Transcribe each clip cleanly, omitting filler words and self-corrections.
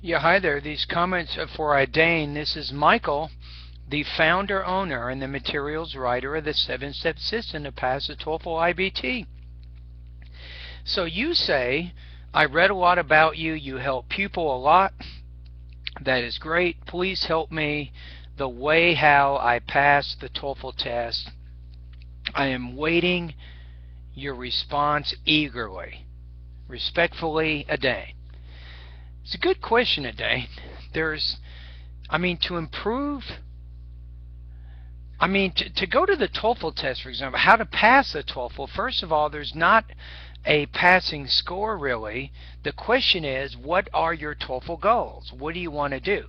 Yeah, hi there. These comments are for Adane. This is Michael, the founder, owner, and the materials writer of the 7-step system to pass the TOEFL IBT. So you say, I read a lot about you. You help pupil a lot. That is great. Please help me the way how I pass the TOEFL test. I am waiting your response eagerly. Respectfully, Adane. It's a good question, Adane. To improve, to go to the TOEFL test, for example, how to pass the TOEFL, first of all, there's not a passing score really. The question is, what are your TOEFL goals? What do you want to do?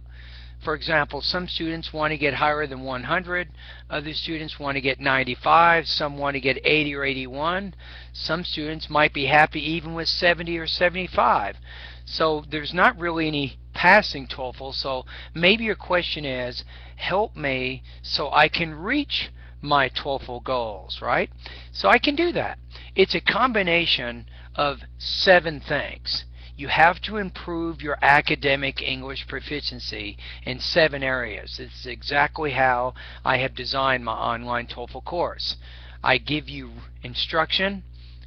For example, some students want to get higher than 100, other students want to get 95, some want to get 80 or 81, some students might be happy even with 70 or 75. So there's not really any passing TOEFL, so maybe your question is, help me so I can reach my TOEFL goals, right? So I can do that. It's a combination of 7 things. You have to improve your academic English proficiency in 7 areas. This is exactly how I have designed my online TOEFL course. I give you instruction,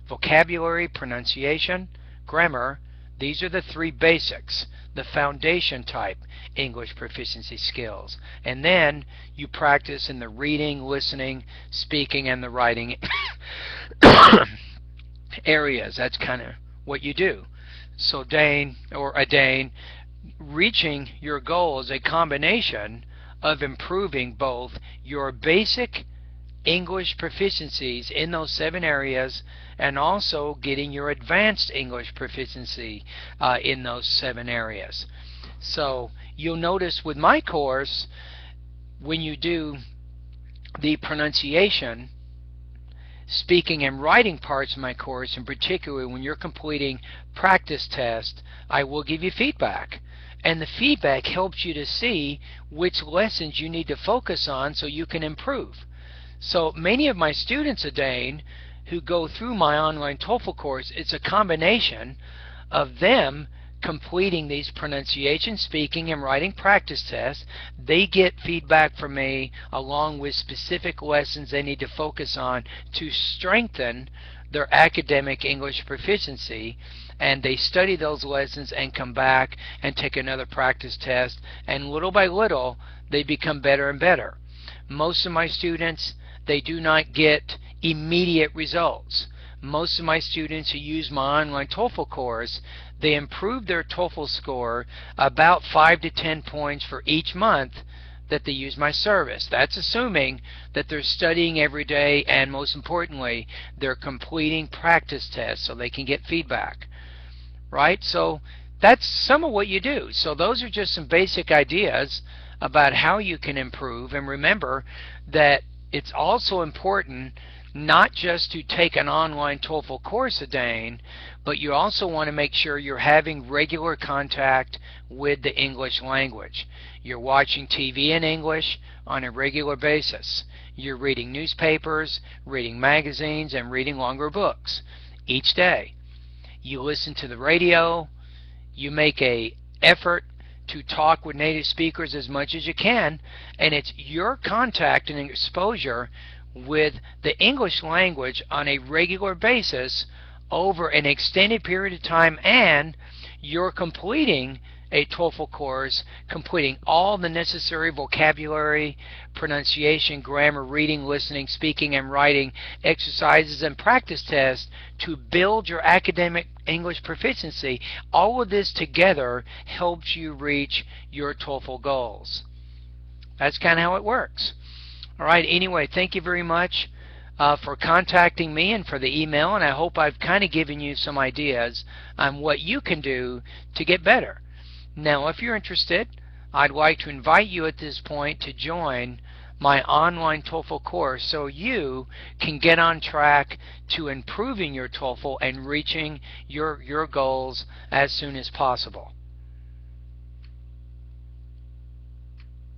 vocabulary, pronunciation, grammar. These are the 3 basics, the foundation type English proficiency skills. And then you practice in the reading, listening, speaking, and the writing areas. That's kind of what you do. So Adane, reaching your goal is a combination of improving both your basic English proficiencies in those 7 areas and also getting your advanced English proficiency in those 7 areas. So you'll notice with my course, when you do the pronunciation, speaking and writing parts of my course, in particular when you're completing practice tests, I will give you feedback. And the feedback helps you to see which lessons you need to focus on so you can improve. So many of my students, Adane, who go through my online TOEFL course, it's a combination of them completing these pronunciation, speaking, and writing practice tests. They get feedback from me along with specific lessons they need to focus on to strengthen their academic English proficiency, and they study those lessons and come back and take another practice test, and little by little they become better and better. Most of my students, they do not get immediate results. Most of my students who use my online TOEFL course, they improve their TOEFL score about 5 to 10 points for each month that they use my service. That's assuming that they're studying every day and, most importantly, they're completing practice tests so they can get feedback. Right? So that's some of what you do. So those are just some basic ideas about how you can improve. And remember that it's also important not just to take an online TOEFL course, Adane, but you also want to make sure you're having regular contact with the English language. You're watching TV in English on a regular basis. You're reading newspapers, reading magazines, and reading longer books each day. You listen to the radio. You make an effort to talk with native speakers as much as you can, and it's your contact and exposure with the English language on a regular basis over an extended period of time, and you're completing a TOEFL course, completing all the necessary vocabulary, pronunciation, grammar, reading, listening, speaking, and writing exercises and practice tests to build your academic English proficiency. All of this together helps you reach your TOEFL goals. That's kind of how it works. All right, anyway, thank you very much for contacting me and for the email, and I hope I've kind of given you some ideas on what you can do to get better. Now, if you're interested, I'd like to invite you at this point to join my online TOEFL course so you can get on track to improving your TOEFL and reaching your goals as soon as possible.